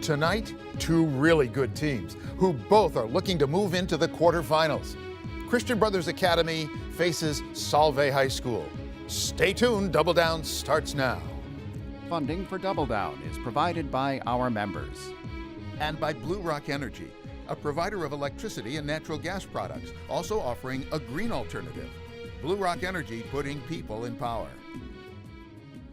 Tonight, two really good teams who both are looking to move into the quarterfinals. Christian Brothers Academy faces Solvay High School. Stay tuned, Double Down starts now. Funding for Double Down is provided by our members. And by Blue Rock Energy, a provider of electricity and natural gas products, also offering a green alternative. Blue Rock Energy, putting people in power.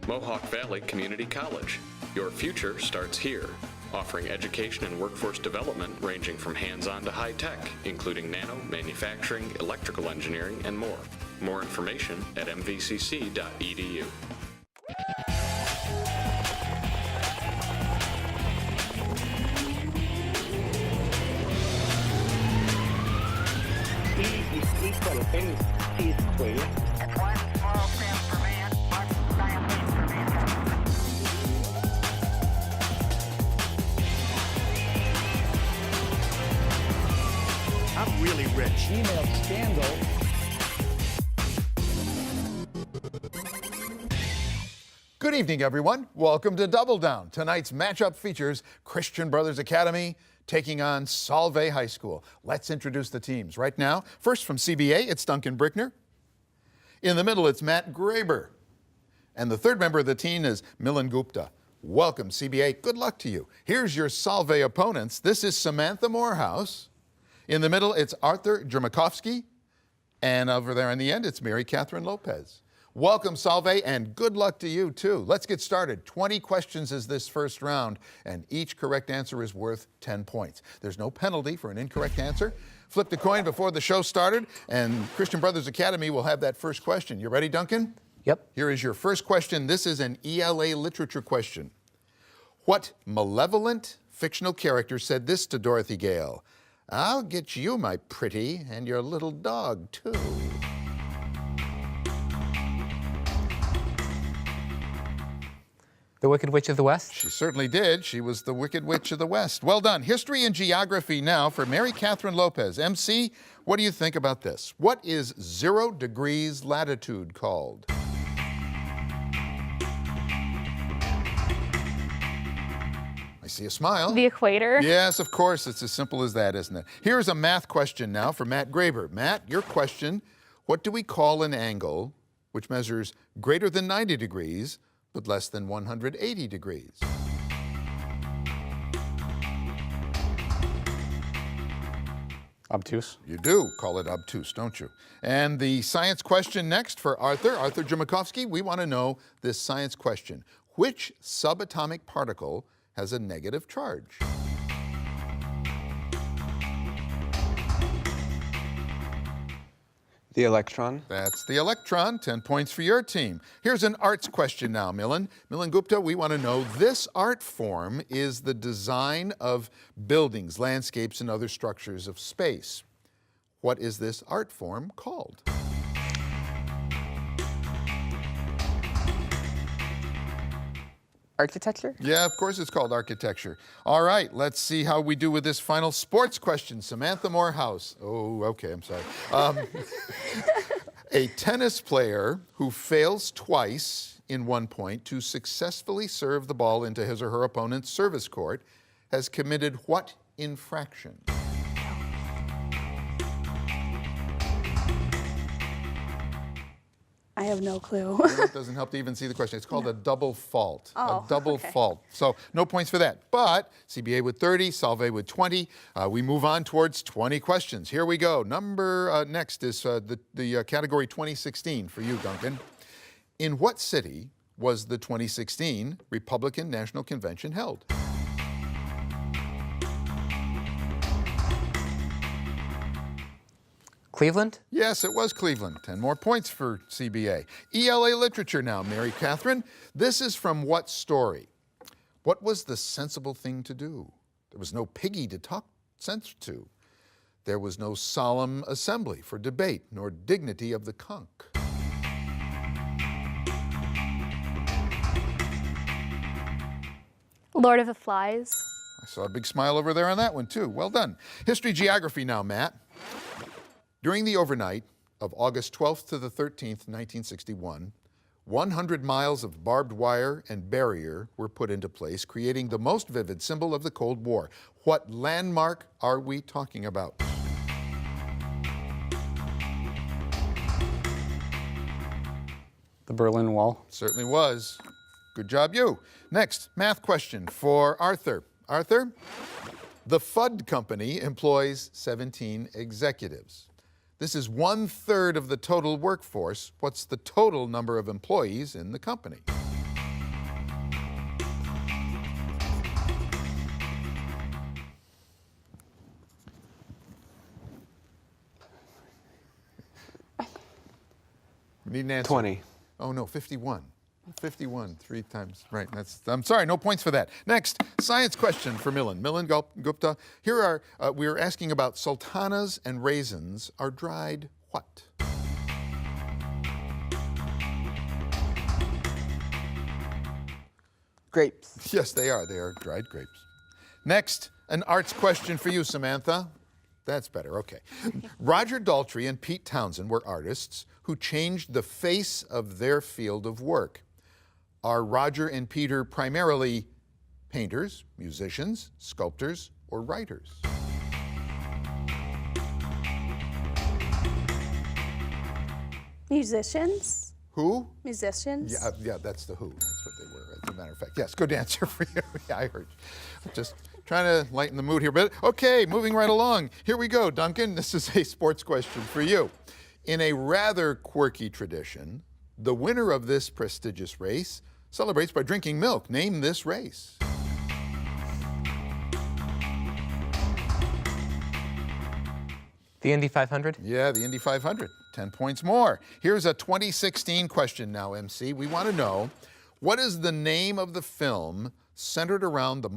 Mohawk Valley Community College. Your future starts here. Offering education and workforce development ranging from hands-on to high-tech, including nano, manufacturing, electrical engineering, and more. More information at mvcc.edu. E is equal mc squared. It's one small step for man, one giant leap for mankind. I'm really rich. Email scandal. Good evening, everyone. Welcome to Double Down. Tonight's matchup features Christian Brothers Academy taking on Solvay High School. Let's introduce the teams right now. First from CBA, it's Duncan Brickner. In the middle, it's Matt Graber. And the third member of the team is Milan Gupta. Welcome, CBA. Good luck to you. Here's your Solvay opponents. This is Samantha Morehouse. In the middle, it's Arthur Jermakovsky. And over there in the end, it's Mary Catherine Lopez. Welcome, Solvay, and good luck to you, too. Let's get started. 20 questions is this first round, and each correct answer is worth 10 points. There's no penalty for an incorrect answer. Flipped a coin before the show started, and Christian Brothers Academy will have that first question. You ready, Duncan? Yep. Here is your first question. This is an ELA literature question. What malevolent fictional character said this to Dorothy Gale? "I'll get you, my pretty, and your little dog, too." The Wicked Witch of the West? She certainly did. She was the Wicked Witch of the West. Well done. History and geography now for Mary Catherine Lopez. MC, what do you think about this? What is 0 degrees latitude called? I see a smile. The equator. Yes, of course. It's as simple as that, isn't it? Here's a math question now for Matt Graber. Matt, your question: what do we call an angle which measures greater than 90 degrees but less than 180 degrees? Obtuse. You do call it obtuse, don't you? And the science question next for Arthur Jermakovsky. We want to know this science question. Which subatomic particle has a negative charge? The electron. That's the electron. 10 points for your team. Here's an arts question now, Milan. Milan Gupta, we want to know, this art form is the design of buildings, landscapes, and other structures of space. What is this art form called? Architecture? Yeah, of course it's called architecture. All right, let's see how we do with this final sports question. Samantha Morehouse. Oh, okay, I'm sorry. A tennis player who fails twice in 1 point to successfully serve the ball into his or her opponent's service court has committed what infraction? I have no clue. It doesn't help to even see the question. It's called a double fault. Oh, a double okay. fault. So no points for that. But CBA with 30, Solvay with 20. We move on towards 20 questions. Here we go. Next is the category 2016 for you, Duncan. In what city was the 2016 Republican National Convention held? Cleveland? Yes, it was Cleveland. 10 more points for CBA. ELA literature now, Mary Catherine. This is from what story? What was the sensible thing to do? There was no piggy to talk sense to. There was no solemn assembly for debate, nor dignity of the conch. Lord of the Flies. I saw a big smile over there on that one, too. Well done. History geography now, Matt. During the overnight of August 12th to the 13th, 1961, 100 miles of barbed wire and barrier were put into place, creating the most vivid symbol of the Cold War. What landmark are we talking about? The Berlin Wall. Certainly was. Good job, you. Next, math question for Arthur. Arthur, the Fudd Company employs 17 executives. This is 1/3 of the total workforce. What's the total number of employees in the company? We need an answer. 20. Oh no, 51. 51, 3 times. Right, I'm sorry, no points for that. Next, science question for Milan. Milan Gupta, here we're asking about sultanas and raisins are dried what? Grapes. Yes, they are. They are dried grapes. Next, an arts question for you, Samantha. That's better, okay. Roger Daltrey and Pete Townsend were artists who changed the face of their field of work. Are Roger and Peter primarily painters, musicians, sculptors, or writers? Musicians? Who? Musicians? Yeah, that's the Who. That's what they were, as a matter of fact. Yes, good answer for you. Yeah, I heard you. Just trying to lighten the mood here a bit. Okay, moving right along. Here we go, Duncan. This is a sports question for you. In a rather quirky tradition, the winner of this prestigious race celebrates by drinking milk. Name this race. The Indy 500? Yeah, the Indy 500. 10 points more. Here's a 2016 question now, MC. We want to know, what is the name of the film centered around the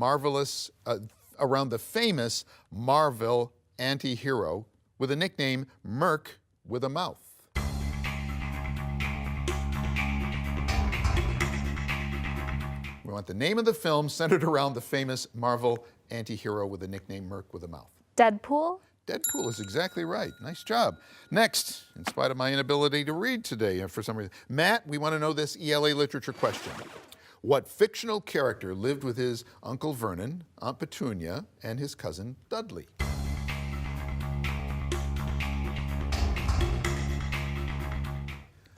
famous Marvel anti-hero with a nickname Merc with a Mouth? We want the name of the film centered around the famous Marvel anti-hero with a nickname Merc with a Mouth. Deadpool? Deadpool is exactly right. Nice job. Next, in spite of my inability to read today for some reason, Matt, we want to know this ELA literature question. What fictional character lived with his Uncle Vernon, Aunt Petunia, and his cousin Dudley?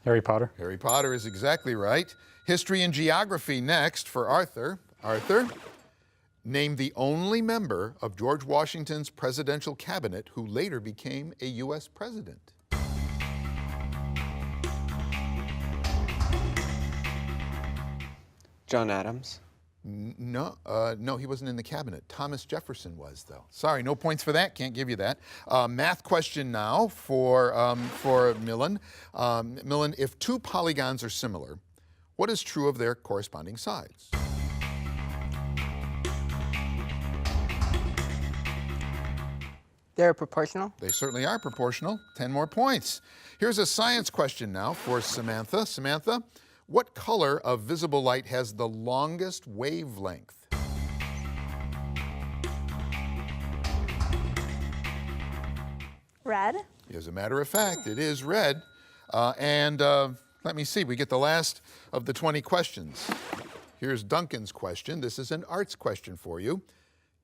Harry Potter. Harry Potter is exactly right. History and geography next for Arthur. Arthur, name the only member of George Washington's presidential cabinet who later became a U.S. president. John Adams. No, he wasn't in the cabinet. Thomas Jefferson was, though. Sorry, no points for that. Can't give you that. Math question now for Milan. Milan, if two polygons are similar, what is true of their corresponding sides? They're proportional? They certainly are proportional. 10 more points. Here's a science question now for Samantha. Samantha, what color of visible light has the longest wavelength? Red? As a matter of fact, it is red. Let me see, we get the last of the 20 questions. Here's Duncan's question. This is an arts question for you.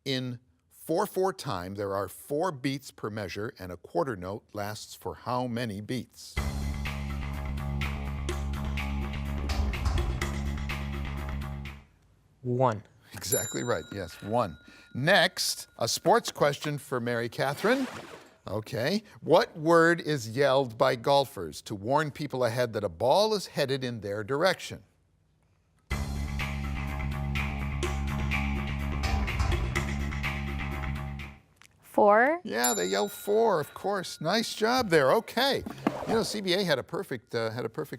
In 4/4 time, there are 4 beats per measure, and a quarter note lasts for how many beats? One. Exactly right, yes, 1. Next, a sports question for Mary Catherine. Okay, what word is yelled by golfers to warn people ahead that a ball is headed in their direction? Four? Yeah, they yell 4, of course. Nice job there. Okay. You know, CBA had a perfect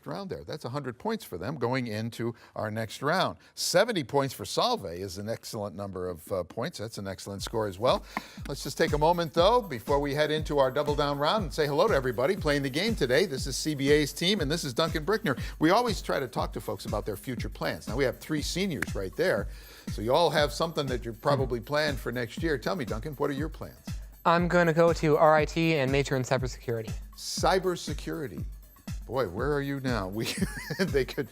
round there. That's 100 points for them going into our next round. 70 points for Solvay is an excellent number of points. That's an excellent score as well. Let's just take a moment, though, before we head into our double down round and say hello to everybody playing the game today. This is CBA's team, and this is Duncan Brickner. We always try to talk to folks about their future plans. Now, we have 3 seniors right there, so you all have something that you're probably planned for next year. Tell me, Duncan, what are your plans? I'm going to go to RIT and major in cybersecurity. Cybersecurity. Boy, where are you now? They could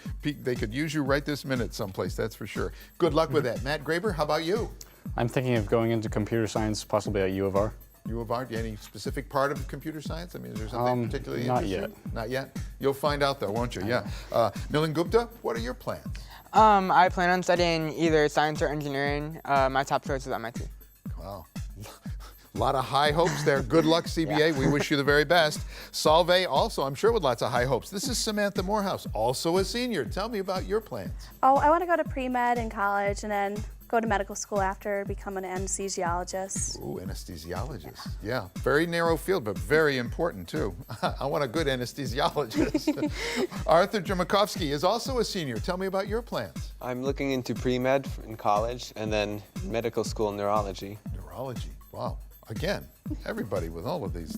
use you right this minute someplace, that's for sure. Good luck with that. Matt Graber, how about you? I'm thinking of going into computer science, possibly at U of R. U of R, any specific part of computer science? I mean, is there something particularly not interesting? yet. Not yet? You'll find out though, won't you? Yeah. Nilan Gupta, what are your plans? I plan on studying either science or engineering. My top choice is MIT. Wow. A lot of high hopes there. Good luck, CBA. We wish you the very best. Solvay also, I'm sure, with lots of high hopes. This is Samantha Morehouse, also a senior. Tell me about your plans. Oh, I want to go to pre-med in college and then go to medical school after, become an anesthesiologist. Ooh, anesthesiologist. Yeah, very narrow field, but very important too. I want a good anesthesiologist. Arthur Jermakovsky is also a senior. Tell me about your plans. I'm looking into pre-med in college and then medical school neurology. Neurology, wow. Again, everybody with all of these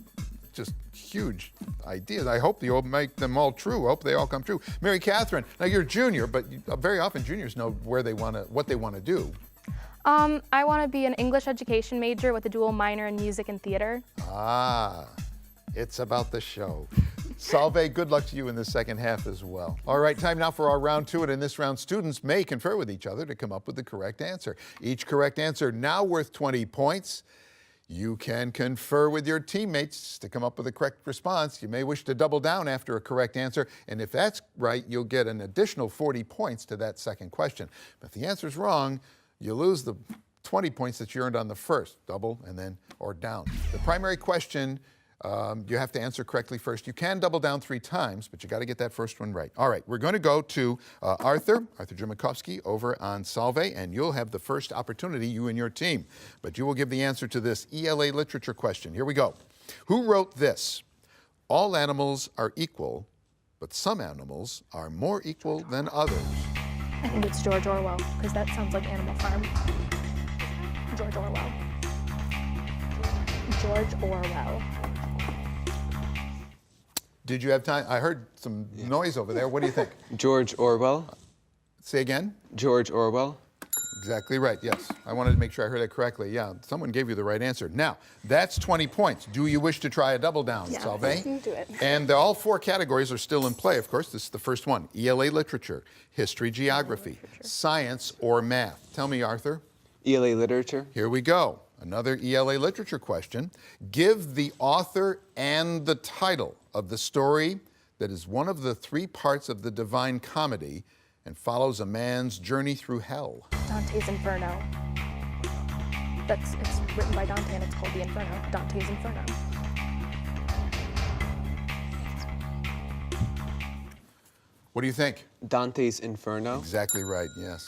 just huge ideas. I hope you'll make them all true. I hope they all come true. Mary Catherine, now you're a junior, but very often juniors know what they want to do. I want to be an English education major with a dual minor in music and theater. Ah, it's about the show. Solvay, good luck to you in the second half as well. All right, time now for our round two, and in this round, students may confer with each other to come up with the correct answer. Each correct answer now worth 20 points. You can confer with your teammates to come up with a correct response. You may wish to double down after a correct answer, and if that's right, you'll get an additional 40 points to that second question. But if the answer's wrong, you lose the 20 points that you earned on the first, double and then, or down. The primary question, you have to answer correctly first. You can double down 3 times, but you got to get that first one right. All right, we're going to go to Arthur Jermakovsky over on Solvay, and you'll have the first opportunity, you and your team. But you will give the answer to this ELA literature question. Here we go. Who wrote this? All animals are equal, but some animals are more equal than others. I think it's George Orwell, because that sounds like Animal Farm. George Orwell. George Orwell. Did you have time? I heard some noise over there. What do you think? George Orwell. Say again? George Orwell. Exactly right, yes. I wanted to make sure I heard that correctly. Yeah, someone gave you the right answer. Now, that's 20 points. Do you wish to try a double down, Yeah, Solvay? you can do it. And all 4 categories are still in play, of course. This is the first one. ELA literature, history, geography, science, or math. Tell me, Arthur. ELA literature. Here we go. Another ELA literature question. Give the author and the title of the story that is one of the 3 parts of the Divine Comedy and follows a man's journey through hell. Dante's Inferno. It's written by Dante and it's called The Inferno. Dante's Inferno. What do you think? Dante's Inferno. Exactly right, yes.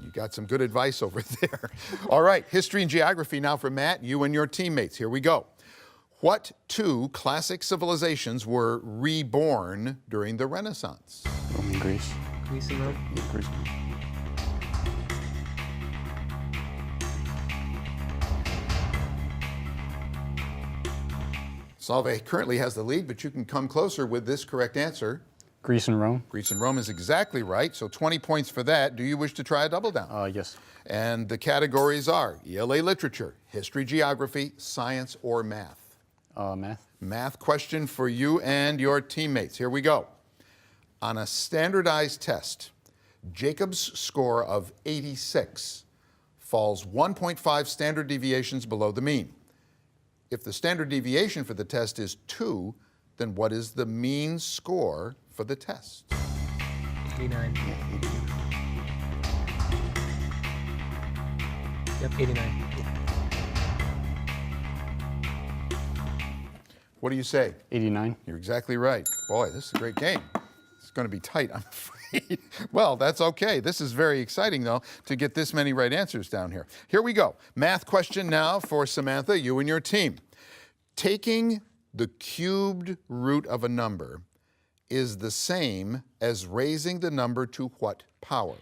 You got some good advice over there. All right, history and geography now for Matt, you and your teammates. Here we go. What 2 classic civilizations were reborn during the Renaissance? Rome and Greece. Greece and Rome. Yeah, Greece. Solvay currently has the lead, but you can come closer with this correct answer. Greece and Rome. Greece and Rome is exactly right, so 20 points for that. Do you wish to try a double down? Yes. And the categories are ELA literature, history, geography, science, or math. Math. Math question for you and your teammates. Here we go. On a standardized test, Jacob's score of 86 falls 1.5 standard deviations below the mean. If the standard deviation for the test is 2, then what is the mean score for the test? 89. Yep, 89. What do you say? 89. You're exactly right. Boy, this is a great game. It's going to be tight, I'm afraid. Well, that's okay. This is very exciting, though, to get this many right answers down here. Here we go. Math question now for Samantha, you and your team. Taking the cubed root of a number is the same as raising the number to what power?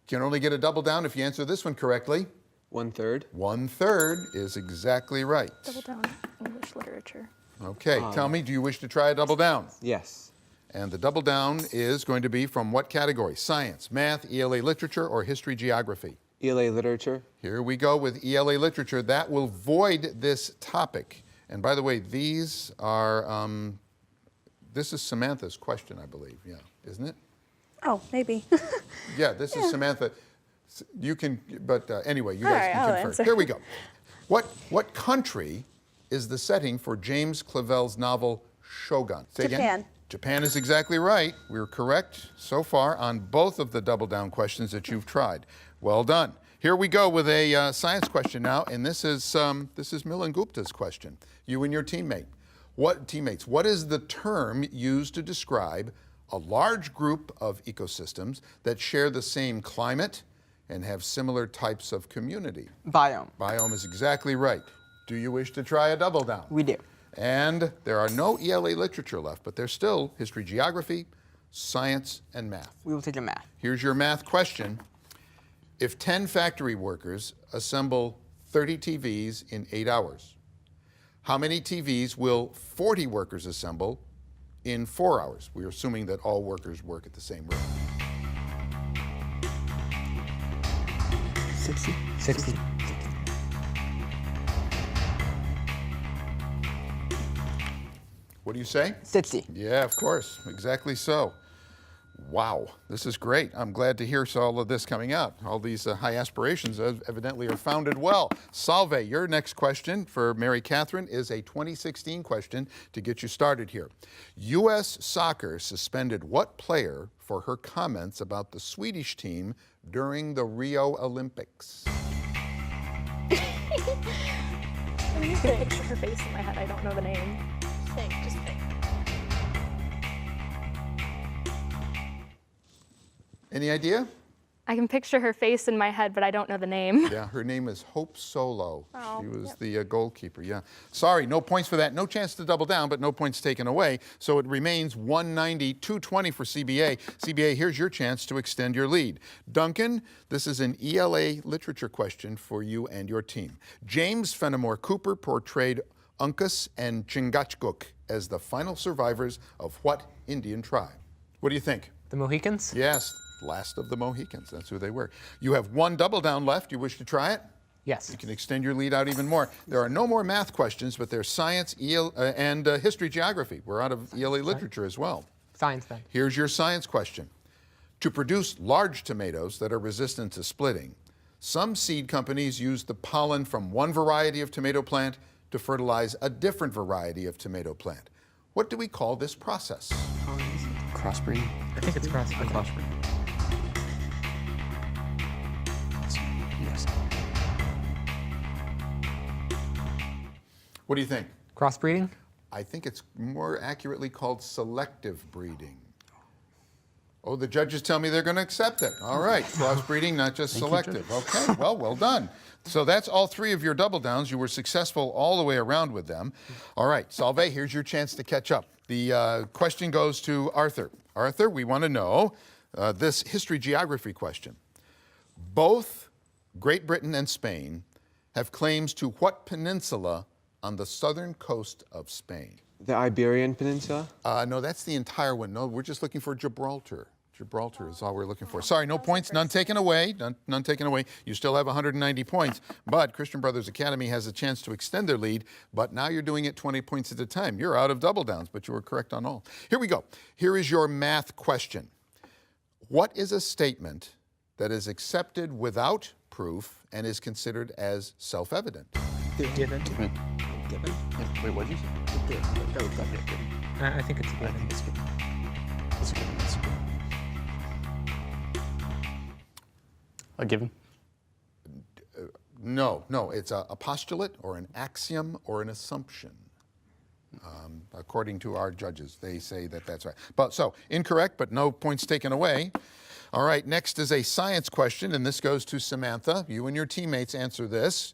You can only get a double down if you answer this one correctly. 1/3. 1/3 is exactly right. Double down English literature. Okay, tell me, do you wish to try a double down? Yes. And the double down is going to be from what category? Science, math, ELA literature, or history geography? ELA literature. Here we go with ELA literature. That will void this topic. And by the way, these are, this is Samantha's question, I believe. Yeah, isn't it? Oh, maybe. Yeah, this is Samantha. You can, but anyway, you guys can I'll confer. answer. Here we go. What country is the setting for James Clavell's novel Shogun? Say again? Japan. Japan is exactly right. We were correct so far on both of the double down questions that you've tried. Well done. Here we go with a science question now, and this is Milan Gupta's question. You and your teammate. What is the term used to describe a large group of ecosystems that share the same climate and have similar types of community? Biome. Biome is exactly right. Do you wish to try a double down? We do. And there are no ELA literature left, but there's still history, geography, science, and math. We will take a math. Here's your math question. If 10 factory workers assemble 30 TVs in 8 hours, how many TVs will 40 workers assemble in 4 hours? We're assuming that all workers work at the same rate. 60. What do you say? 60. Yeah, of course. Exactly so. Wow, this is great. I'm glad to hear all of this coming out. All these high aspirations evidently are founded well. Solvay, your next question for Mary Catherine is a 2016 question to get you started here. U.S. Soccer suspended what player for her comments about the Swedish team during the Rio Olympics? I can picture her face in my head. I don't know the name. Just think. Any idea? I can picture her face in my head, but I don't know the name. Yeah, her name is Hope Solo. Oh, She was the goalkeeper, yeah. Sorry, no points for that. No chance to double down, but no points taken away. So it remains 190-220 for CBA. CBA, here's your chance to extend your lead. Duncan, this is an ELA literature question for you and your team. James Fenimore Cooper portrayed Uncas and Chingachgook as the final survivors of what Indian tribe? What do you think? The Mohicans? Yes, last of the Mohicans. That's who they were. You have one double down left. You wish to try it? Yes. You can extend your lead out even more. There are no more math questions, but there's science and history geography. We're out of ELA literature as well. Science then. Here's your science question. To produce large tomatoes that are resistant to splitting, some seed companies use the pollen from one variety of tomato plant to fertilize a different variety of tomato plant. What do we call this process? Crossbreeding? I think it's crossbreeding. Crossbreeding. Yes. What do you think? Crossbreeding? I think it's more accurately called selective breeding. Oh, the judges tell me they're going to accept it. All right, crossbreeding, not just selective. Okay, well done. So that's all three of your double downs. You were successful all the way around with them. All right, Solvay, here's your chance to catch up. The question goes to Arthur. Arthur, we want to know this history geography question. Both Great Britain and Spain have claims to what peninsula on the southern coast of Spain? The Iberian Peninsula? No, that's the entire one. No, we're just looking for Gibraltar. Gibraltar is all we're looking for. Sorry, no points, none taken away. None taken away. You still have 190 points, but Christian Brothers Academy has a chance to extend their lead, but now you're doing it 20 points at a time. You're out of double downs, but you were correct on all. Here we go. Here is your math question. What is a statement that is accepted without proof and is considered as self-evident? Given. Given. Given. Yeah, wait, what did you say? Given. I think it's a given. I think it's given. It's a given. It's a given. A given? No, it's a postulate or an axiom or an assumption. According to our judges, they say that that's right. But so, incorrect, but no points taken away. All right, next is a science question, and this goes to Samantha. You and your teammates answer this.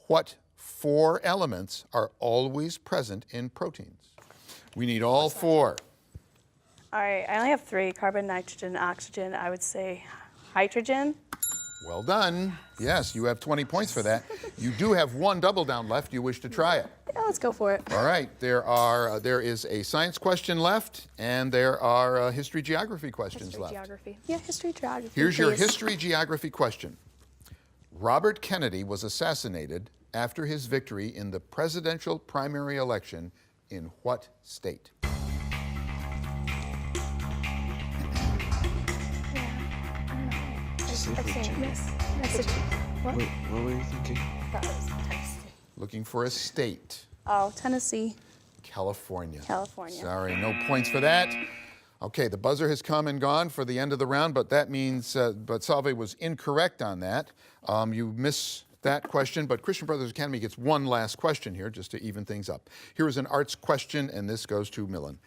What 4 elements are always present in proteins? We need all 4. All right, I only have 3, carbon, nitrogen, oxygen. I would say hydrogen. Well done. Yes, you have 20 points for that. You do have one double down left. You wish to try it? Yeah, let's go for it. All right. There is a science question left, and there are history geography questions left. Geography. Yeah, history, geography. Here's your please. history geography question. Robert Kennedy was assassinated after his victory in the presidential primary election in what state? Mississippi. What? Wait, what were you thinking? That was Tennessee. Looking for a state. Oh, Tennessee. California. California. Sorry, no points for that. Okay, the buzzer has come and gone for the end of the round, but that means, but Solvay was incorrect on that. You miss that question, but Christian Brothers Academy gets one last question here just to even things up. Here is an arts question, and this goes to Millen.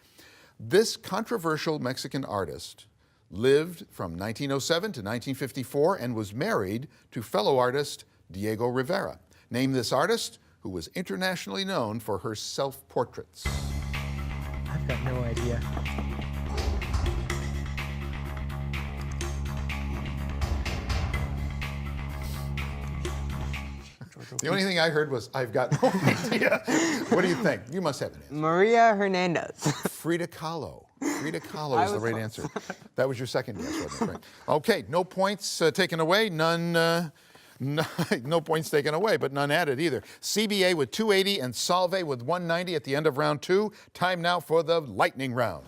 This controversial Mexican artist lived from 1907 to 1954 and was married to fellow artist Diego Rivera. Name this artist who was internationally known for her self-portraits. I've got no idea. The only thing I heard was, I've got no idea. What do you think? You must have an answer. Maria Hernandez. Frida Kahlo. Frida Kahlo is the right answer. That was your second guess, wasn't it? Right. Okay, no points taken away, none, no points taken away, but none added either. CBA with 280 and Solvay with 190 at the end of round 2. Time now for the lightning round.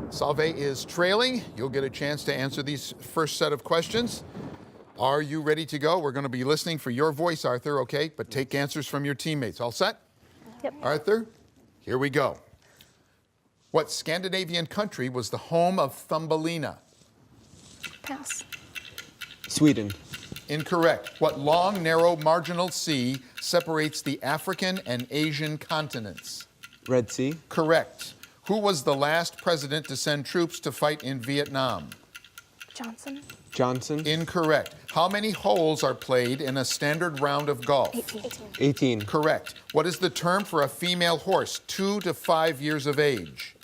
Solvay is trailing. You'll get a chance to answer these first set of questions. Are you ready to go? We're going to be listening for your voice, Arthur, okay? But take answers from your teammates. All set? Yep. Arthur, here we go. What Scandinavian country was the home of Thumbelina? Pass. Sweden. Incorrect. What long, narrow, marginal sea separates the African and Asian continents? Red Sea. Correct. Who was the last president to send troops to fight in Vietnam? Johnson. Johnson. Incorrect. How many holes are played in a standard round of golf? 18. Correct. What is the term for a female horse 2 to 5 years of age?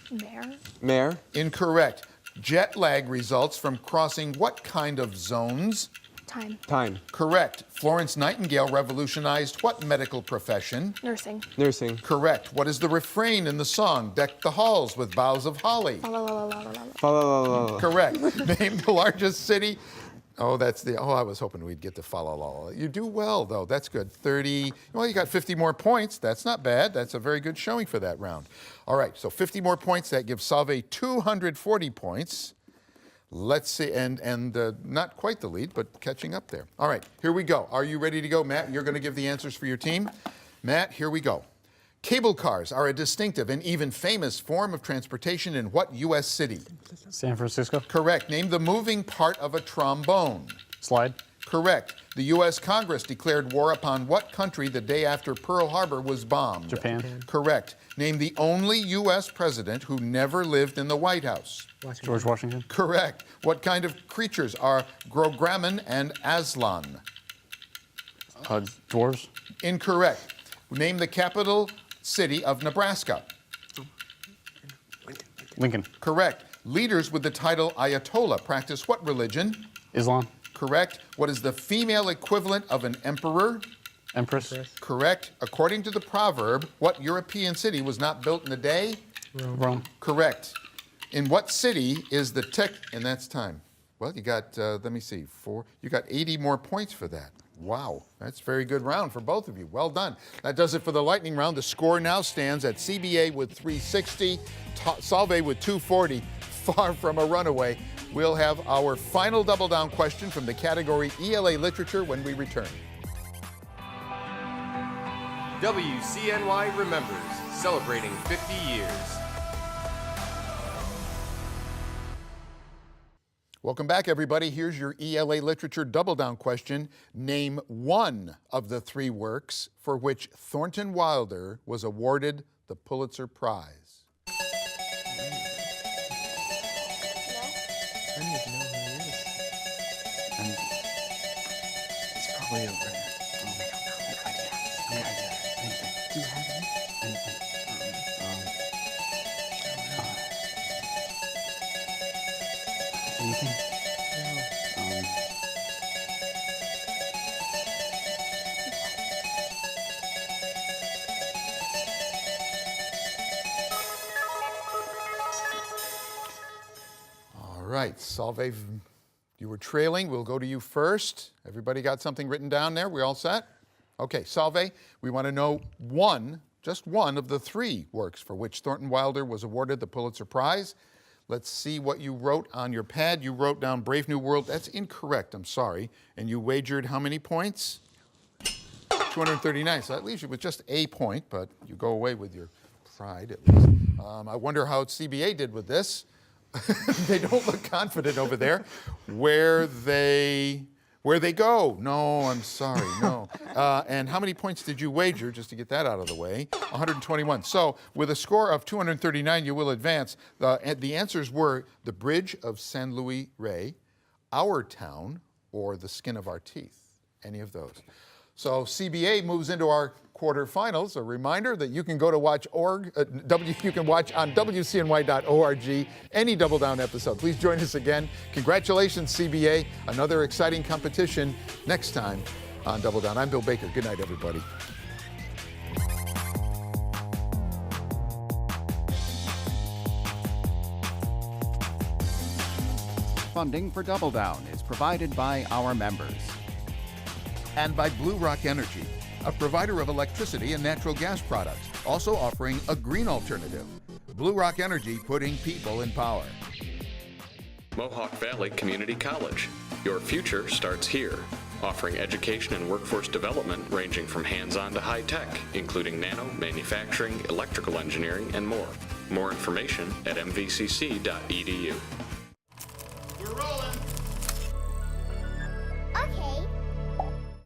Mare. Mare. Incorrect. Jet lag results from crossing what kind of zones? Time. Time. Correct. Florence Nightingale revolutionized what medical profession? Nursing. Nursing. Correct. What is the refrain in the song, Deck the Halls with Boughs of Holly? La la la la la la. Fa la la la la. Correct. Name the largest city. Oh, I was hoping we'd get to follow la. You do well, though. That's good. 30, well, you got 50 more points. That's not bad. That's a very good showing for that round. All right, so 50 more points. That gives Solvay 240 points. Let's see, and not quite the lead, but catching up there. All right, here we go. Are you ready to go, Matt? You're going to give the answers for your team. Matt, here we go. Cable cars are a distinctive and even famous form of transportation in what U.S. city? San Francisco. Correct. Name the moving part of a trombone. Slide. Correct. The U.S. Congress declared war upon what country the day after Pearl Harbor was bombed? Japan. Correct. Name the only U.S. president who never lived in the White House. George Washington. Correct. What kind of creatures are Grogramen and Aslan? Dwarves. Incorrect. Name the capital city of Nebraska. Lincoln. Correct. Leaders with the title Ayatollah practice what religion? Islam. Correct. What is the female equivalent of an emperor? Empress. Correct. According to the proverb, what European city was not built in a day? Rome. Correct. In what city is the tech, and that's time. Well, you got, let me see, you got 80 more points for that. Wow, that's a very good round for both of you. Well done. That does it for the lightning round. The score now stands at CBA with 360, Solvay with 240, far from a runaway. We'll have our final double down question from the category ELA Literature when we return. WCNY remembers, celebrating 50 years. Welcome back, everybody. Here's your ELA Literature double down question. Name one of the three works for which Thornton Wilder was awarded the Pulitzer Prize. I don't even know who he is. And it's probably over there. No idea. Anything. Do you have any? Anything. right, Solvay, you were trailing. We'll go to you first. Everybody got something written down there? We all set? Okay, Solvay, we want to know just one of the 3 works for which Thornton Wilder was awarded the Pulitzer Prize. Let's see what you wrote on your pad. You wrote down Brave New World. That's incorrect, I'm sorry. And you wagered how many points? 239, so that leaves you with just a point, but you go away with your pride at least. I wonder how CBA did with this. They don't look confident over there. Where they go? No, I'm sorry, no. And how many points did you wager, just to get that out of the way? 121. So with a score of 239, you will advance. The answers were the Bridge of San Luis Rey, Our Town, or The Skin of Our Teeth. Any of those. So CBA moves into our quarterfinals. A reminder that you can go to watch you can watch on WCNY.org any Double Down episode. Please join us again. Congratulations, CBA. Another exciting competition next time on Double Down. I'm Bill Baker. Good night, everybody. Funding for Double Down is provided by our members. And by Blue Rock Energy, a provider of electricity and natural gas products, also offering a green alternative. Blue Rock Energy, putting people in power. Mohawk Valley Community College. Your future starts here. Offering education and workforce development ranging from hands-on to high-tech, including nano, manufacturing, electrical engineering, and more. More information at mvcc.edu.